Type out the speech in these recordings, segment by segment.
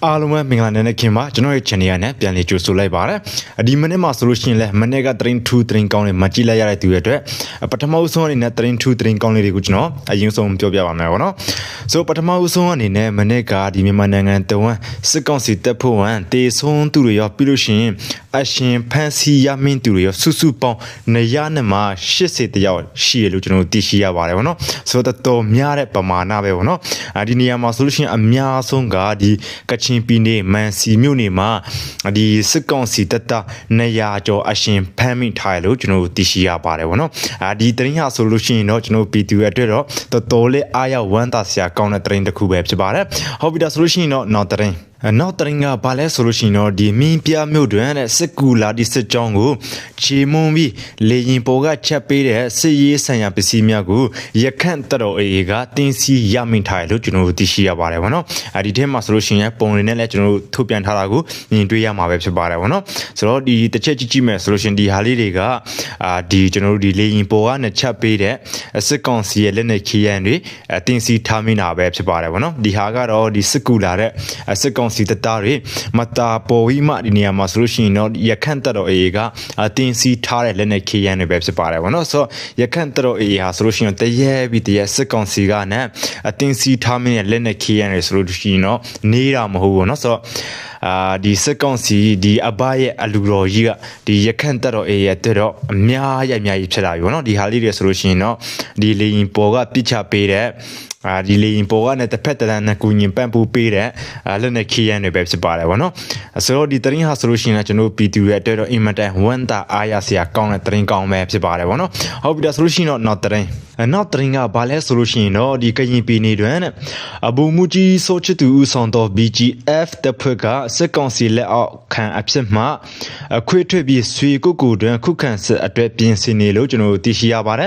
အားလုံးပဲမင်္ဂလာနေ့ခင်ဗျာကျွန်တော်ရဲ့ channel နဲ့ပြန်လည်ကြိုဆိုလိုက်ပါရစေဒီမိနစ်မှာဆိုလို့ရှိရင်လည်းမနေ့ကသတင်း2သတင်းကောင်းတွေမကြည့်လိုက်ရတဲ့သူတွေအတွက်ပထမဦးဆုံးအနေနဲ့သတင်း2သတင်းကောင်းလေးတွေကိုကျွန်တော်အရင်ဆုံးပြောပြပါမယ်ပေါ့နော်ဆိုပထမဦးဆုံးအနေနဲ့မနေ့ကဒီမြန်မာနိုင်ငံတဝန်းစစ်ကောင်စီတပ်ဖွဲ့ဝင်တေဆုံးသူတွေရောပြီးလို့ရှိရင်အရှင်ဖန်စီရမင်းသူတွေရောစုစုပေါင်း200နဲ့မှ80တယောက်ရှိရလို့ကျွန်တော်သိရှိရပါတယ်ပေါ့နော်ဆိုတော့တော်များတဲ့ပမာဏပဲပေါ့နော်ဒီနေရာမှာဆိုလို့ရှိရင်အများဆုံးကဒီကချင်ပြည်နယ်မန်စီမြို့နယ်မှာဒီစစ်ကောင်စီတပ်သား200ကျော်အရှင်ဖမ်းမိထားရလို့ကျွန်တော်သိရှိရပါတယ်ပေါ့နော်ဒီသတင်းဟာဆိုလို့ရှိရင်တော့ကျွန်တော်ပြည်သူရဲ့အတွက်တော့တော်တော်လေးအားရဝမ်းသာစရာကောင်းတဲ့သတင်းတစ်ခုပဲဖြစ်ပါတယ်ဟုတ်ပြီဒါဆိုလို့ရှိရင်တော့နောက်သတင်းနောက်တရင်ကဘာလဲဆိုလို့ရှိရင်တော့ဒီမင်းပြမြို့တွင်တဲ့စစ်ကူလာဒီစစ်ကြောင်းကိုချေမွန်ပြီးလေရင်ပေါ်ကချက်ပေးတဲ့စစ်ရေးဆိုင်ရာပစ္စည်းများကိုရခန့်တတော်အေကတင်းစီရမိထားတယ်လို့ကျွန်တော်တို့သိရှိရပါတယ်ဗောနော်ဒီထဲမှာဆိုလို့ရှိရင်ပုံတွေနဲ့လည်းကျွန်တော်တို့ထုတ်ပြန်ထားတာကိုမြင်တွေ့ရမှာပဲဖြစ်ပါတယ်ဗောနော်ဆိုတော့ဒီတစ်ချက်ကြည့်မယ်ဆိုလို့ရှိရင်ဒီဟာလေးတွေကဒီကျွန်တော်တို့ဒီလေရင်ပေါ်ကနဲ့ချက်ပေးတဲ့စစ်ကောင်စီရဲ့လက်နက်ခရမ်းတွေတင်းစီထားမိတာပဲဖြစ်ပါတယ်ဗောနော်ဒီဟာကတော့ဒီစစ်ကူလာတဲ့စစ်ကောင်စီတပ်သားတွေမတာပေါ်ဝီမှဒီနေရာမှာဆိုလို့ရှိရင်တော့ရခန့်တတော်အေကတင်းစီထားတဲ့လက်နက်ခရမ်းတွေပဲဖြစ်ပါတယ်ဗောနော်ဆိုရခန့်တတော်အေဟာဆိုလို့ရှိရင်တရဲပြီးတရဲစစ်ကောင်စီကနဲ့တင်းစီထားမင်းရဲ့လက်နက်ခရမ်းတွေဆိုလို့ရှိရင်တော့နေတာမဟုတ်ဘူးเนาะဆိုဒီစစ်ကောင်စီဒီအဘရဲ့အလူတော်ကြီးကဒီရခန့်တက်တော်အေရဲ့တက်တော့အများကြီးဖြစ်လာပြီဗောနော်ဒီဟာလေးတွေဆိုလို့ရှိရင်တော့ဒီလေရင်ပေါ်ကပြစ်ချပေးတဲ့ဒီလေရင်ပေါ်ကနဲ့တစ်ဖက်တန်းနဲ့ကူညင်ပန့်ပူပေးတဲ့လက်နဲ့ခီးရန်တွေပဲဖြစ်ပါတယ်ဗောနော်ဆိုတော့ဒီသတင်းဟာဆိုလို့ရှိရင်ကျွန်တော်ပြည်သူရဲ့အတွက်တော့အင်မတန်ဝန်တာအားရစရာကောင်းတဲ့သတင်းကောင်းပဲဖြစ်ပါတယ်ဗောနော်ဟုတ်ပြီဒါဆိုလို့ရှိရင်တော့နောက်သတင်းကဘာလဲဆိုလို့ရှိရင်တော့ဒီကရင်ပြည်နယ်တွင်အဘူမူကြီးဆိုချတူဦးဆောင်တော် BGF တပ်ဖွဲ့ကစစ်ကောင်စီလက်အောက်ခံအဖြစ်မှခွေထွက်ပြီးဆွေကုတ်ကူတွင်ခုခံစစ်အတွက်ပြင်ဆင်နေလို့ကျွန်တော်သိရှိရပါတယ်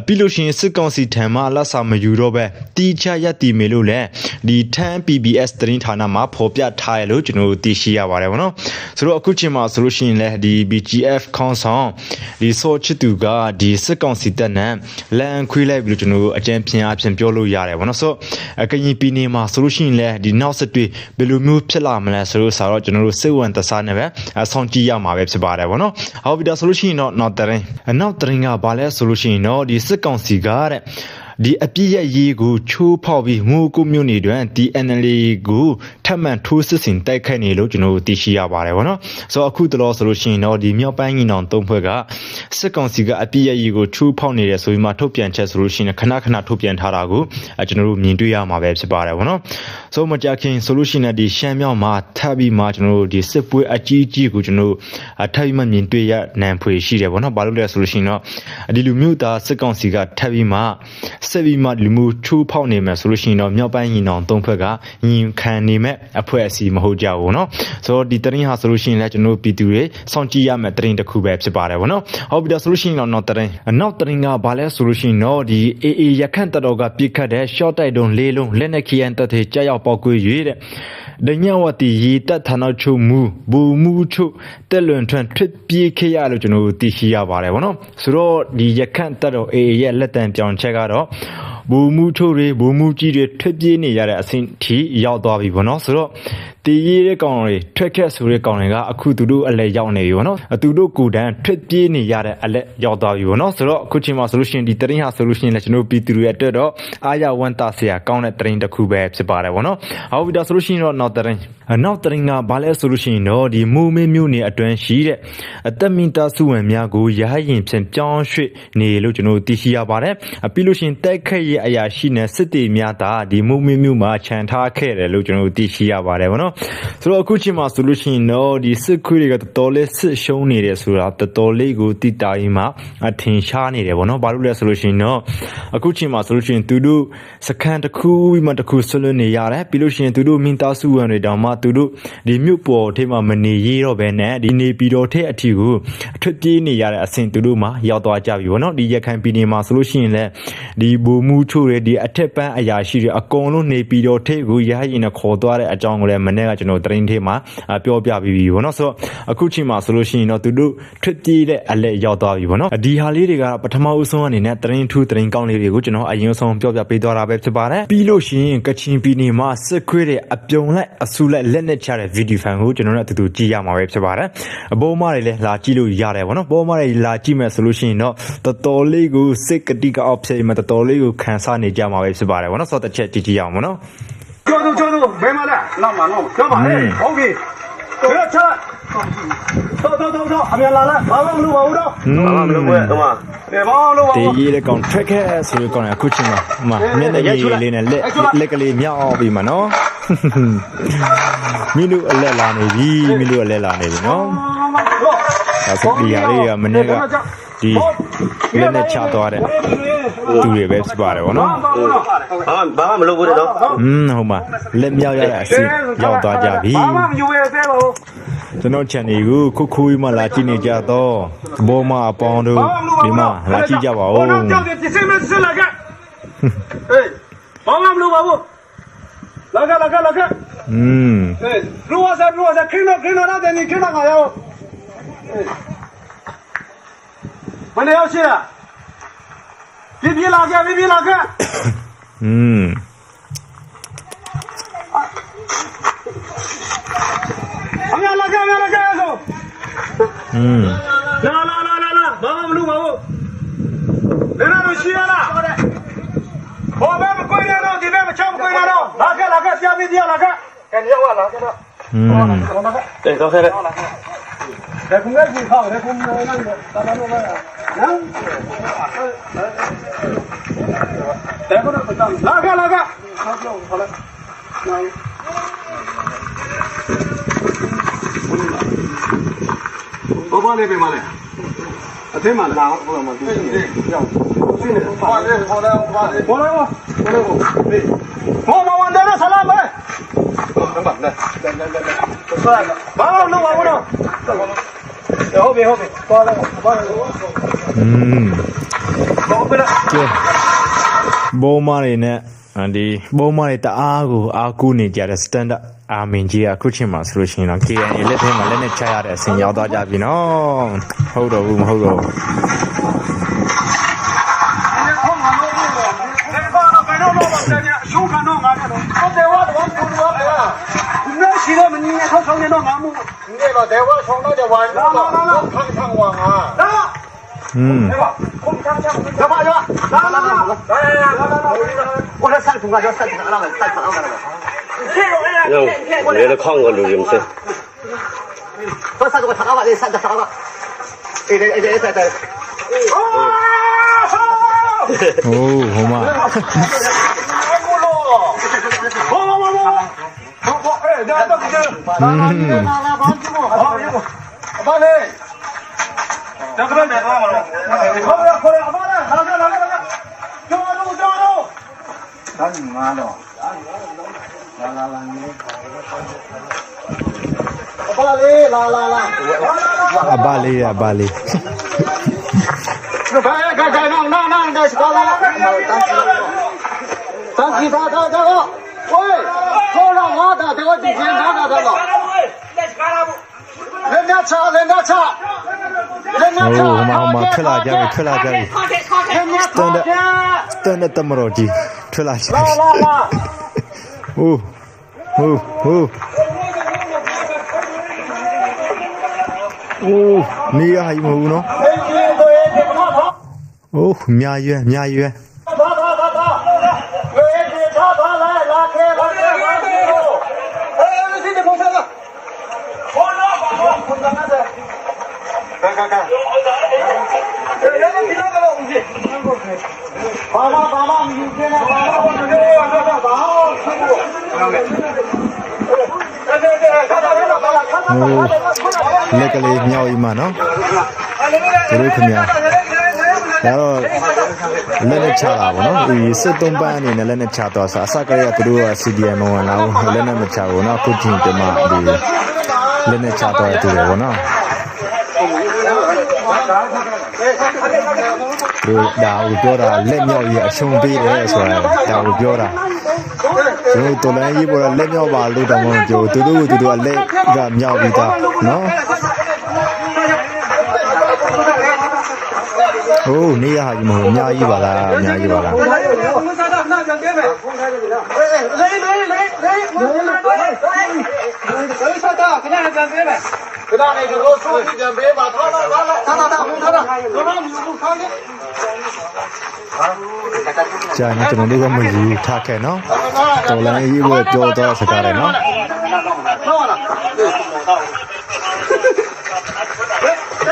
ပြီးလို့ရှိရင်စစ်ကောင်စီထံမှလက်စာမယူတော့ပဲတီချရတည်မေလို့လဲဒီထန်း PBS သတင်းဌာနမှာဖော်ပြထားရလို့ကျွန်တော်သိရှိရပါတယ်ဗောနော်ဆိုတော့အခုချိန်မှာဆိုလို့ရှိရင်လဲဒီ BGF ခေါင်းဆောင်ဒီဆိုချတူကဒီစစ်ကောင်စီတပ်နဲ့လန်ခွေးလိုက်ပြီးကျွန်တော်အကြံဖြင့်အဖြစ်ပြောလို့ရတယ်ဗောနော်ဆိုကရင်ပြည်နယ်မှာဆိုလို့ရှိရင်လဲဒီနောက်ဆက်တွဲဘယ်လိုမျိုးဖြစ်လာမလဲဆိုတော့ဆိုတော့ကျွန်တော်တို့စိတ်ဝင်တစားနဲ့ပဲဆောင်းကြည့်ရမှာပဲဖြစ်ပါတယ်ဗောနော်ဟုတ်ပြီဒါဆိုလို့ရှိရင်တော့နောက်သတင်းကဘာလဲဆိုလို့ရှိရင်တော့ဒီစစ်ကောင်စီကတဲ့ဒီအပြည့်ရဲ့ရေးကိုချိုးဖောက်ပြီးငိုကုမျိုးနေတွင် DNL ကိုထပ်မံထိုးစစ်ဆင်တိုက်ခိုက်နေလို့ကျွန်တော်တို့သိရှိရပါတယ်ဗောနော်ဆိုတော့အခုတလောဆိုလို့ရှိရင်တော့ဒီမြောက်ပိုင်းညီနောင်သုံးဖွဲ့ကစစ်ကောင်စီကအပြည့်ရဲ့ရေးကိုချိုးဖောက်နေတယ်ဆိုပြီးမှထုတ်ပြန်ချက်ဆိုလို့ရှိရင်ခဏထုတ်ပြန်ထားတာကိုကျွန်တော်တို့မြင်တွေ့ရမှာပဲဖြစ်ပါတယ်ဗောနော်ဆိုမကြခင်ဆိုလို့ရှိရင်ဒီရှမ်းမြောက်မှာထပ်ပြီးမှကျွန်တော်တို့ဒီစစ်ပွဲအကြီးကြီးကိုကျွန်တော်တို့ထပ်ပြီးမှမြင်တွေ့ရနိုင်ဖွယ်ရှိတယ်ဗောနော်ဘာလို့လဲဆိုလို့ရှိရင်တော့ဒီလူမျိုးသားစစ်ကောင်စီကထပ်ပြီးမှဆက်ပြီးမှလူမျိုးချိုးဖောက်နေမယ်ဆိုလို့ရှိရင်တော့မြောက်ပိုင်းညီနောင်သုံးဖွဲ့ကညီခံနေမဲ့အဖွဲ့အစည်းမဟုတ်ကြဘူးเนาะဆိုတော့ဒီသတင်းဟာဆိုလို့ရှိရင်လည်းကျွန်တော်ပြည်သူတွေစောင့်ကြည့်ရမယ့်သတင်းတစ်ခုပဲဖြစ်ပါတယ်ဗောနော်ဟုတ်ပြီဒါဆိုလို့ရှိရင်တော့နောက်သတင်းကဘာလဲဆိုလို့ရှိရင်တော့ဒီ AA ရခန့်တတော်ကပြစ်ခတ်တဲ့ short တိုက်တုံး၄လုံးလက်နဲ့ခီယန်တပ်တွေကြောက်ရောက်ပေါက်ကွေး၍တဲ့ဒညဝတီရေတပ်ဌာနချုပ်မူဘူမူချုပ်တက်လွန်ထွန်းထွက်ပြေးခဲ့ရလို့ကျွန်တော်သိရှိရပါတယ်ဗောနော်ဆိုတော့ဒီရခန့်တတော် AA ရဲ့လက်တံပြောင်းချက်ကတော့ဘူမူထုတ်တွေဘူမူကြီးတွေထွက်ပြေးနေရတဲ့အဆင့်ထိရောက်သွားပြီဗောနော်ဆိုတော့တည်ရတဲ့ကောင်တွေထွက်ခက်ဆိုတဲ့ကောင်တွေကအခုသူတို့အလဲရောက်နေပြီဗောနော်သူတို့ကိုယ်တန်းထွက်ပြေးနေရတဲ့အလဲရောက်သွားပြီဗောနော်ဆိုတော့အခုချိန်မှာဆိုလို့ရှိရင်ဒီသတင်းဟာဆိုလို့ရှိရင်လည်းကျွန်တော်ပြည်သူတွေအတွက်တော့အားရဝမ်းသာစရာကောင်းတဲ့သတင်းတစ်ခုပဲဖြစ်ပါတယ်ဗောနော်ဟုတ်ပြီဒါဆိုလို့ရှိရင်တော့နောက်သတင်းကဘာလဲဆိုလို့ရှိရင်တော့ဒီမူမင်းမျိုးနေအတွင်းရှိတဲ့အသက်မင်တာစုဝင်များကိုရဟရင်ဖြင့်ပြောင်းရွှေ့နေလို့ကျွန်တော်သိရှိရပါတယ်ပြီးလို့ရှိရင်တိုက်ခတ်ရဲ့အရာရှိနေစစ်တေများတာဒီမူမင်းမျိုးမှာခြံထားခဲ့တယ်လို့ကျွန်တော်သိရှိရပါတယ်ဗောနော်ဆိုတော့အခုချိန်မှာဆိုလို့ရှိရင်တော့ဒီစစ်ခွေးတွေကတော်တော်လေးစစ်ရှုံးနေတယ်ဆိုတာတော်တော်လေးကိုတိတာရင်မှအထင်ရှားနေတယ်ဗောနော်ဘာလို့လဲဆိုလို့ရှိရင်တော့အခုချိန်မှာဆိုလို့ရှိရင်သူတို့စခန်းတစ်ခုပြီးမှတစ်ခုဆွလွတ်နေရတယ်ပြီးလို့ရှိရင်သူတို့မင်းသားစုဝင်တွေတောင်မှသူတို့ဒီမြို့ပေါ်ထဲမှာမနေရတော့ဘဲနဲ့ဒီနေပြည်တော်ထဲအထီကိုအထွက်ပြေးနေရတဲ့အဆင့်သူတို့မှာရောက်သွားကြပြီဗောနော်ဒီရခိုင်ပြည်နယ်မှာဆိုလို့ရှိရင်လည်းဒီဘူမူ ချိုတွေဒီအထက်ပန်းအရာရှိတွေအကုန်လုံးနေပြီးတော့ထိပ်ကိုရဟရင်နဲ့ခေါ်သွားတဲ့အကြောင်းကိုလည်းမနေ့ကကျွန်တော်သတင်းထဲမှာပြောပြပြီးပြီဗောနော်ဆိုတော့အခုချိန်မှာဆိုလို့ရှိရင်တော့သူတို့ထွက်ပြေးတဲ့အလက်ရောက်သွားပြီဗောနော်ဒီဟာလေးတွေကပထမဦးဆုံးအနေနဲ့သတင်းထူးသတင်းကောင်းလေးတွေကိုကျွန်တော်အရင်ဆုံးပြောပြပေးသွားတာပဲဖြစ်ပါတယ်ပြီးလို့ရှိရင်ကချင်ပြည်နယ်မှာစစ်ခွေးတွေအပြုံလိုက်အဆူလိုက်လက်နဲ့ချတဲ့ဗီဒီယိုဖိုင်ကိုကျွန်တော်တို့အတူတူကြည့်ရမှာပဲဖြစ်ပါတယ်အပေါ်မှာတွေလည်းလာကြည့်လို့ရတယ်ဗောနော်ပေါ်မှာတွေလာကြည့်မယ်ဆိုလို့ရှိရင်တော့တော်တော်လေးကိုစိတ်ကတိကအောက်ဖြစ်မှာတော်တော်လေးကိုခံစားနေကြမှာပဲဖြစ်ပါတယ်ဗောနော်ဆိုတော့တစ်ချက်ကြည့်ကြည့်ရအောင်ဗောနော်ကျော်တို့ဘယ်မှာလဲနောက်မှာကျော်ပါဟဲ့ဟုတ်ပြီဘယ်ချတော့အမြန်လာလားဘာမှမလုပ်ပါဘူးတော့ဘာမှမလုပ်ဘူးတော့ဒီဘာမှမလုပ်ပါဘူးဒီရေးတဲ့ကောင် tracker ဆိုတဲ့ကောင်ကအခုချိန်မှာမျက်နှာရေးလေးနဲ့လက်ကလေးမြောက်အောင်ပြီးမှာနော်မင်းတို့အလက်လာနေပြီမင်းတို့အလက်လာနေပြီနော်ဒါဆိုဒီရလေးကမနေ့ကဒီလက်နဲ့ချသွားတဲ့သူတွေပဲဖြစ်ပါတယ်ဗောနော်ဘာမှမလုပ်ဘူးတော့ဟုတ်ပါလက်မြောက်ရတဲ့အစီရောက်သွားကြပြီဘာမှမယူရသေးပါဘူးကျွန်တော် channel ကိုခုမှလာကြည့်နေကြတော့ဘောမအပေါင်းတို့ဒီမှာလာကြည့်ကြပါဦးဘောကြောက်တယ်စစ်မစစ်လာခဲ့ဟေးဘာမှမလုပ်ပါဘူးလာခဲ့ဟေးလူဝါစားခင်းတော့တဲ့နေခင်းတော့ငါရောမနေ့ရောက်ရှိလားပြေးလာခဲ့အများလာခဲ့ဆိုလာဘာမှမလုပ်ပါဘူးလည်းတော့ရှိရလားဘောဘမကိုရတော့ဒီဘမချောင်းကိုရတော့လာခဲ့ပြပြလာခဲ့ကန်ရောက်လာခဲ့တော့တဲ့တော့ခဲ့တဲ့ကုငယ်ကြီးခေါ်တဲ့ကုငယ်နိုင်တယ်တာမလို့လားနော်တဲ့ကတော့လာခဲ့ဟုတ်လားဘောပါလေပဲမလဲအသိမှလားဘောမတူဘူးရောက်သိနေပါလေဘောလေဘောဝန်တယ်ဆလာမဲဘာလို့ဘာလို့ဟုတ်ပြီသွားတော့ဘာလို့ဘောမာရီနဲ့ဒီဘောမာရီတအားကိုအားကူးနေကြတဲ့ standard အာမင်ကြီးကအခုချိန်မှာဆိုလို့ရှိရင်တော့ KNA လက်ထဲမှာလက်နဲ့ချရတဲ့အဆင်ရောက်သွားကြပြီနော်ဟုတ်တော့ဘူးမဟုတ်တော့ရှုပ်ကတော့ငါကတော့တယ်ဝါတော့ဘူးတော့ပဲ။那现在么你他上年到俺们，那个台湾从那就完了，看我啊。对吧？要不要？我这三重啊，叫三重啊，三重啊，我来看个录音室。我三重个长啊，这三重个，对。哦，好嘛。阿巴里。喂，好让我的这个几天拿到这个，人家吃，好嘛，克拉加米，真的这么着急，克拉加米，你还有没有呢？များရွယ်လက်ကလေးမြောက်ကြီးမှာနော်တို့ခင်ဗျာဒါတော့လက်နဲ့ချတာပေါ့နော်ဒီစစ်သုံးပန်းအနေနဲ့လက်နဲ့ချတော့အစကလေးကသူတို့က CDM ဝင်လာဘူးလက်နဲ့မချဘူးနော်အခုချိန်တည်းမှာဒီလက်နဲ့ချတော့တူတယ်ပေါ့နော် ဒါကိုပြောတာလက်မြောက်ကြီးအရှုံးပေးတယ်ဆိုတာဒါကိုပြောတာကျွန်တော်တော်လိုင်းရေးပေါ်လက်မြောက်ပါလို့တော့မပြောသူတို့ကလက်ကမြောက်ပြီးသားနော်ဟိုနေရဟာကြီးမဟုတ်အများကြီးပါလားအများကြီးပါလားကဒါနေကျွန်တော်ဆိုကြပေးပါထားတာကြာနေကျွန်တော်တို့ကမယူထားခဲ့နော်တော်လိုင်းရေးပေါ်ပြောတော့စကားတယ်နော်တိ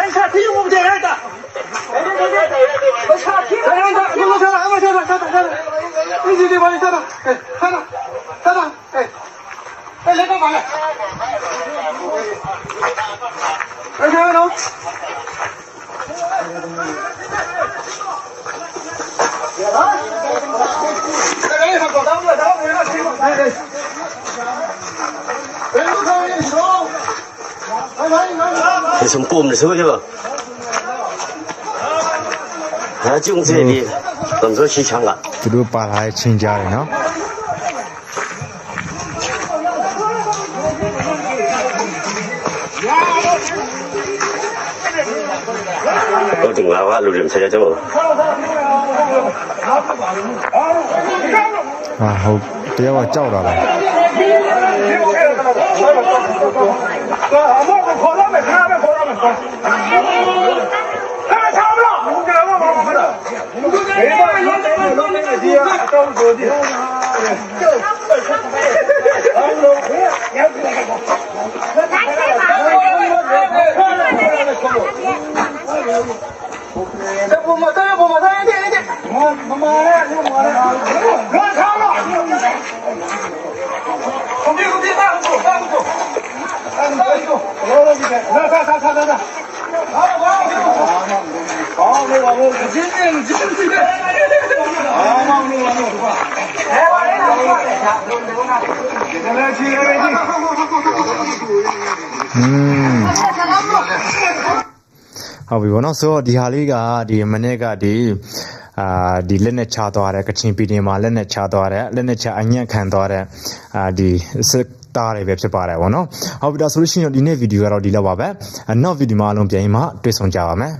ုင်းချတီးမှုကြရတာဘာချတီးဘာလဲဘာဒီဒီဘာလဲဆက်လက်တော့ပါလေအဲ့ဒါနော်这从bomb的时候去吧，还种这里，动作起强了。သူတို့ပါလာချင်းကြတယ်နော်我定啦，我路人才叫做。ဟာဟုတ်တရားကကြောက်တာလား အမေကခေါ်တော့မယ်ခါပဲခေါ်တော့မယ်ခါချောင်းတော့ဘုရားမမခါတော့ဘေးပါရုံးတယ်လုံးနေဒီအတောင်းကိုဒီအောင်လို့ရောက်တယ်ဘုမသားတဲ့မမရဲဘာချောင်းတော့ကိုဒီတာကိုတာကိုဟုတ်ပြီဗောနော်ဆိုတော့ဒီဟာလေးကဒီမနေ့ကဒီလက်နဲ့ချသွားတဲ့ကချင်ပြည်နယ်မှာလက်နဲ့ချသွားတဲ့လက်နဲ့ချအညံ့ခံသွားတဲ့ဒီစစ်သားတွေပဲဖြစ်ပါတယ်ဗောနော်ဟုတ်ပြီဒါဆိုလို့ရှိရင်ဒီနေ့ဗီဒီယိုကတော့ဒီလောက်ပါပဲနောက်ဗီဒီယိုမှာအလုံးပြန်ရင်မှတွေ့ဆုံကြပါမယ်